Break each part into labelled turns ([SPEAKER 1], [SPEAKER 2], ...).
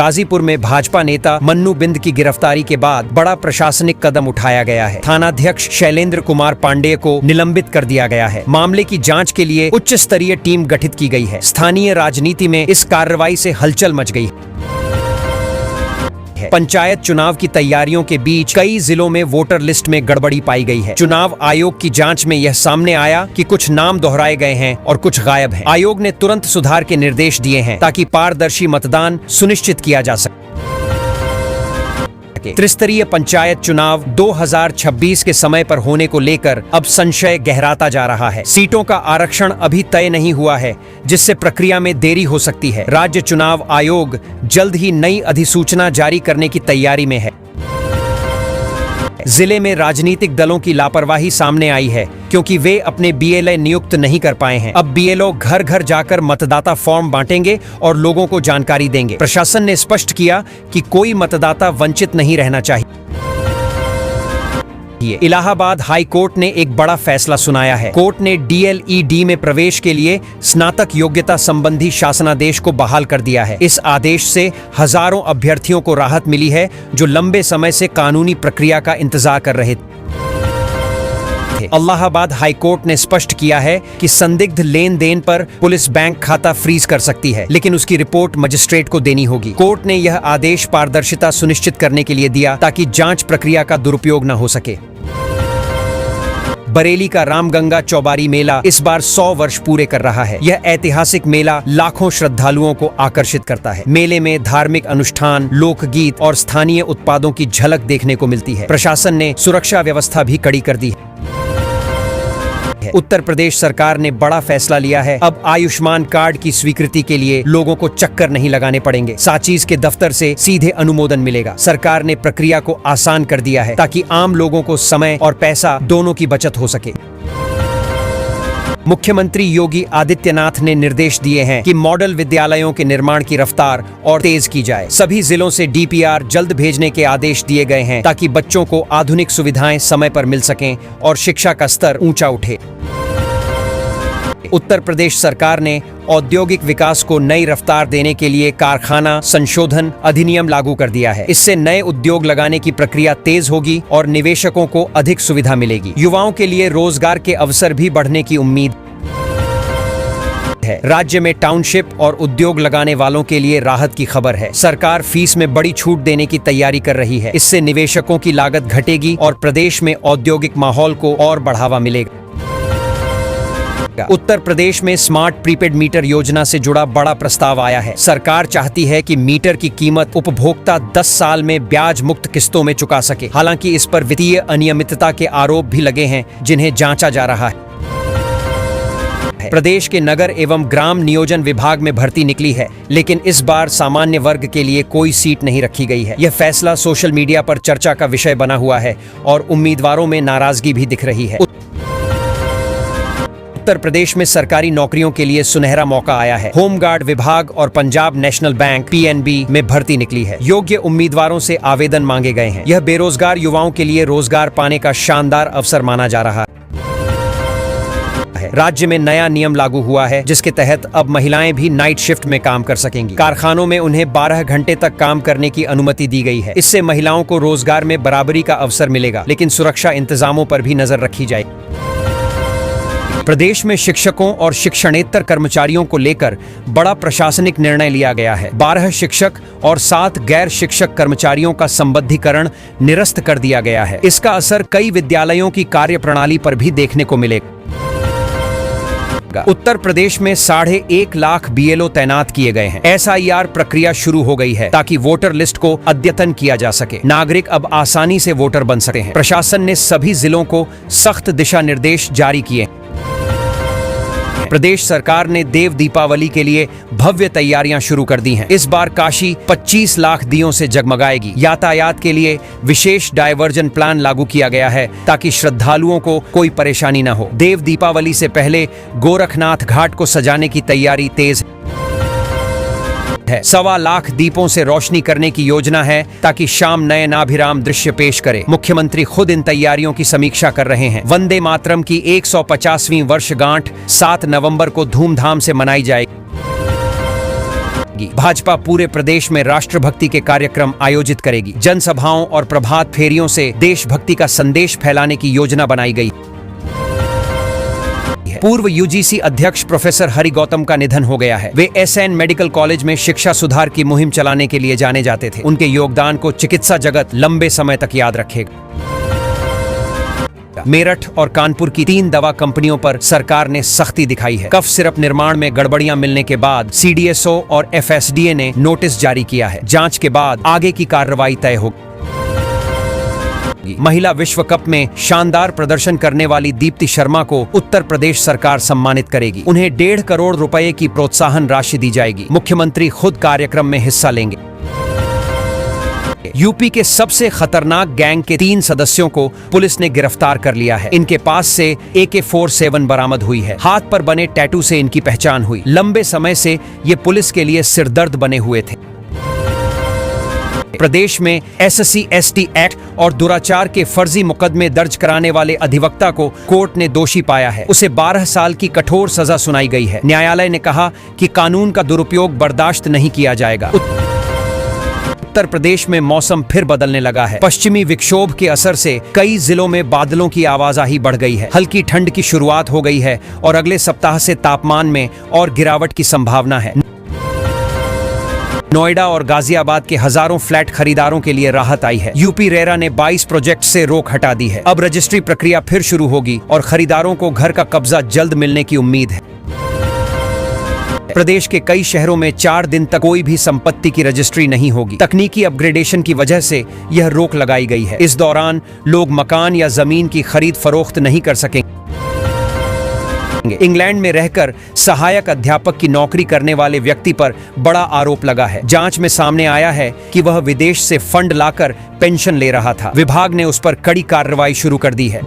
[SPEAKER 1] गाजीपुर में भाजपा नेता मन्नू बिंद की गिरफ्तारी के बाद बड़ा प्रशासनिक कदम उठाया गया है। थानाध्यक्ष शैलेंद्र कुमार पांडेय को निलंबित कर दिया गया है। मामले की जांच के लिए उच्च स्तरीय टीम गठित की गई है। स्थानीय राजनीति में इस कार्रवाई से हलचल मच गई है। पंचायत चुनाव की तैयारियों के बीच कई जिलों में वोटर लिस्ट में गड़बड़ी पाई गई है। चुनाव आयोग की जांच में यह सामने आया कि कुछ नाम दोहराए गए हैं और कुछ गायब हैं। आयोग ने तुरंत सुधार के निर्देश दिए हैं ताकि पारदर्शी मतदान सुनिश्चित किया जा सके। त्रिस्तरीय पंचायत चुनाव 2026 के समय पर होने को लेकर अब संशय गहराता जा रहा है। सीटों का आरक्षण अभी तय नहीं हुआ है, जिससे प्रक्रिया में देरी हो सकती है। राज्य चुनाव आयोग जल्द ही नई अधिसूचना जारी करने की तैयारी में है। जिले में राजनीतिक दलों की लापरवाही सामने आई है, क्योंकि वे अपने बीएलओ नियुक्त नहीं कर पाए हैं। अब बीएलओ घर घर जाकर मतदाता फॉर्म बांटेंगे और लोगों को जानकारी देंगे। प्रशासन ने स्पष्ट किया कि कोई मतदाता वंचित नहीं रहना चाहिए। इलाहाबाद हाई कोर्ट ने एक बड़ा फैसला सुनाया है। कोर्ट ने डीएलईडी में प्रवेश के लिए स्नातक योग्यता संबंधी शासनादेश को बहाल कर दिया है। इस आदेश से हजारों अभ्यर्थियों को राहत मिली है, जो लंबे समय से कानूनी प्रक्रिया का इंतजार कर रहे थे। इलाहाबाद हाई कोर्ट ने स्पष्ट किया है कि संदिग्ध लेन देन पर पुलिस बैंक खाता फ्रीज कर सकती है, लेकिन उसकी रिपोर्ट मजिस्ट्रेट को देनी होगी। कोर्ट ने यह आदेश पारदर्शिता सुनिश्चित करने के लिए दिया, ताकि जांच प्रक्रिया का दुरुपयोग न हो सके। बरेली का रामगंगा चौबारी मेला इस बार 100 वर्ष पूरे कर रहा है। यह ऐतिहासिक मेला लाखों श्रद्धालुओं को आकर्षित करता है। मेले में धार्मिक अनुष्ठान, लोकगीत और स्थानीय उत्पादों की झलक देखने को मिलती है। प्रशासन ने सुरक्षा व्यवस्था भी कड़ी कर दी है। उत्तर प्रदेश सरकार ने बड़ा फैसला लिया है। अब आयुष्मान कार्ड की स्वीकृति के लिए लोगों को चक्कर नहीं लगाने पड़ेंगे। साचीज के दफ्तर से सीधे अनुमोदन मिलेगा। सरकार ने प्रक्रिया को आसान कर दिया है, ताकि आम लोगों को समय और पैसा दोनों की बचत हो सके। मुख्यमंत्री योगी आदित्यनाथ ने निर्देश दिए हैं कि मॉडल विद्यालयों के निर्माण की रफ्तार और तेज की जाए। सभी जिलों से डीपीआर जल्द भेजने के आदेश दिए गए हैं, ताकि बच्चों को आधुनिक सुविधाएं समय पर मिल सकें और शिक्षा का स्तर ऊंचा उठे। उत्तर प्रदेश सरकार ने औद्योगिक विकास को नई रफ्तार देने के लिए कारखाना संशोधन अधिनियम लागू कर दिया है। इससे नए उद्योग लगाने की प्रक्रिया तेज होगी और निवेशकों को अधिक सुविधा मिलेगी। युवाओं के लिए रोजगार के अवसर भी बढ़ने की उम्मीद है। राज्य में टाउनशिप और उद्योग लगाने वालों के लिए राहत की खबर है। सरकार फीस में बड़ी छूट देने की तैयारी कर रही है। इससे निवेशकों की लागत घटेगी और प्रदेश में औद्योगिक माहौल को और बढ़ावा मिलेगा। उत्तर प्रदेश में स्मार्ट प्रीपेड मीटर योजना से जुड़ा बड़ा प्रस्ताव आया है। सरकार चाहती है कि मीटर की कीमत उपभोक्ता 10 साल में ब्याज मुक्त किस्तों में चुका सके। हालांकि इस पर वित्तीय अनियमितता के आरोप भी लगे हैं, जिन्हें जांचा जा रहा है। प्रदेश के नगर एवं ग्राम नियोजन विभाग में भर्ती निकली है, लेकिन इस बार सामान्य वर्ग के लिए कोई सीट नहीं रखी गई है। यह फैसला सोशल मीडिया पर चर्चा का विषय बना हुआ है और उम्मीदवारों में नाराजगी भी दिख रही है। उत्तर प्रदेश में सरकारी नौकरियों के लिए सुनहरा मौका आया है। होमगार्ड विभाग और पंजाब नेशनल बैंक PNB में भर्ती निकली है। योग्य उम्मीदवारों से आवेदन मांगे गए हैं। यह बेरोजगार युवाओं के लिए रोजगार पाने का शानदार अवसर माना जा रहा है। राज्य में नया नियम लागू हुआ है, जिसके तहत अब महिलाएं भी नाइट शिफ्ट में काम कर सकेंगी। कारखानों में उन्हें 12 घंटे तक काम करने की अनुमति दी गई है। इससे महिलाओं को रोजगार में बराबरी का अवसर मिलेगा, लेकिन सुरक्षा इंतजामों पर भी नजर रखी जाएगी। प्रदेश में शिक्षकों और शिक्षणेतर कर्मचारियों को लेकर बड़ा प्रशासनिक निर्णय लिया गया है। 12 शिक्षक और 7 गैर शिक्षक कर्मचारियों का संबद्धीकरण निरस्त कर दिया गया है। इसका असर कई विद्यालयों की कार्यप्रणाली पर भी देखने को मिलेगा। उत्तर प्रदेश में 1.5 लाख बीएलओ तैनात किए गए हैं। SIR प्रक्रिया शुरू हो गई है, ताकि वोटर लिस्ट को अद्यतन किया जा सके। नागरिक अब आसानी से वोटर बन सकते हैं। प्रशासन ने सभी जिलों को सख्त दिशा निर्देश जारी किए। प्रदेश सरकार ने देव दीपावली के लिए भव्य तैयारियां शुरू कर दी हैं। इस बार काशी 25 लाख दियों से जगमगाएगी। यातायात के लिए विशेष डायवर्जन प्लान लागू किया गया है, ताकि श्रद्धालुओं को कोई परेशानी न हो। देव दीपावली से पहले गोरखनाथ घाट को सजाने की तैयारी तेज है। 1.25 लाख दीपों से रोशनी करने की योजना है, ताकि शाम नयनाभिराम दृश्य पेश करे। मुख्यमंत्री खुद इन तैयारियों की समीक्षा कर रहे हैं। वंदे मातरम की 150वीं वर्षगांठ 7 नवंबर को धूमधाम से मनाई जाएगी। बढ़ाएगी। भाजपा पूरे प्रदेश में राष्ट्रभक्ति के कार्यक्रम आयोजित करेगी। जनसभाओं और प्रभात फेरियों से देशभक्ति का संदेश फैलाने की योजना बनाई गई। पूर्व यूजीसी अध्यक्ष प्रोफेसर हरि गौतम का निधन हो गया है। वे एसएन मेडिकल कॉलेज में शिक्षा सुधार की मुहिम चलाने के लिए जाने जाते थे। उनके योगदान को चिकित्सा जगत लंबे समय तक याद रखेगा। मेरठ और कानपुर की 3 दवा कंपनियों पर सरकार ने सख्ती दिखाई है। कफ सिरप निर्माण में गड़बड़ियां मिलने के बाद सीडीएसओ और एफएसडीए ने नोटिस जारी किया है। जांच के बाद आगे की कार्रवाई तय होगी। महिला विश्व कप में शानदार प्रदर्शन करने वाली दीप्ति शर्मा को उत्तर प्रदेश सरकार सम्मानित करेगी। उन्हें 1.5 करोड़ रुपए की प्रोत्साहन राशि दी जाएगी। मुख्यमंत्री खुद कार्यक्रम में हिस्सा लेंगे। यूपी के सबसे खतरनाक गैंग के 3 सदस्यों को पुलिस ने गिरफ्तार कर लिया है। इनके पास से AK-47 बरामद हुई है। हाथ पर बने टैटू से इनकी पहचान हुई। लंबे समय से ये पुलिस के लिए सिरदर्द बने हुए थे। प्रदेश में SC/ST एक्ट और दुराचार के फर्जी मुकदमे दर्ज कराने वाले अधिवक्ता को कोर्ट ने दोषी पाया है। उसे 12 साल की कठोर सजा सुनाई गई है। न्यायालय ने कहा कि कानून का दुरुपयोग बर्दाश्त नहीं किया जाएगा। उत्तर प्रदेश में मौसम फिर बदलने लगा है। पश्चिमी विक्षोभ के असर से कई जिलों में बादलों की आवाजाही बढ़ गई है। हल्की ठंड की शुरुआत हो गई है और अगले सप्ताह से तापमान में और गिरावट की संभावना है। नोएडा और गाजियाबाद के हजारों फ्लैट खरीदारों के लिए राहत आई है। यूपी रेरा ने 22 प्रोजेक्ट से रोक हटा दी है। अब रजिस्ट्री प्रक्रिया फिर शुरू होगी और खरीदारों को घर का कब्जा जल्द मिलने की उम्मीद है। प्रदेश के कई शहरों में 4 दिन तक कोई भी संपत्ति की रजिस्ट्री नहीं होगी। तकनीकी अपग्रेडेशन की वजह से यह रोक लगाई गई है। इस दौरान लोग मकान या जमीन की खरीद फरोख्त नहीं कर सकेंगे। इंग्लैंड में रहकर सहायक अध्यापक की नौकरी करने वाले व्यक्ति पर बड़ा आरोप लगा है। जांच में सामने आया है कि वह विदेश से फंड लाकर पेंशन ले रहा था। विभाग ने उस पर कड़ी कार्रवाई शुरू कर दी है।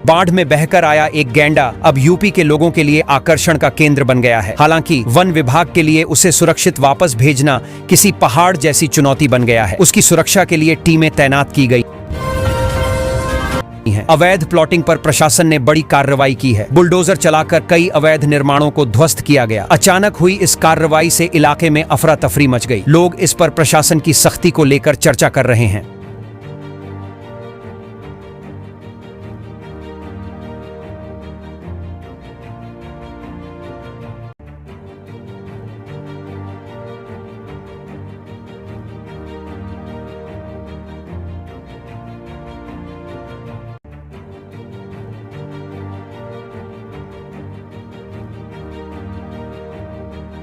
[SPEAKER 1] बाढ़ में बहकर आया एक गैंडा अब यूपी के लोगों के लिए आकर्षण का केंद्र बन गया है। हालांकि वन विभाग के लिए उसे सुरक्षित वापस भेजना किसी पहाड़ जैसी चुनौती बन गया है। उसकी सुरक्षा के लिए टीमें तैनात की गई हैं। अवैध प्लॉटिंग पर प्रशासन ने बड़ी कार्रवाई की है। बुलडोजर चलाकर कई अवैध निर्माणों को ध्वस्त किया गया। अचानक हुई इस कार्रवाई से इलाके में अफरा तफरी मच गई। लोग इस पर प्रशासन की सख्ती को लेकर चर्चा कर रहे हैं।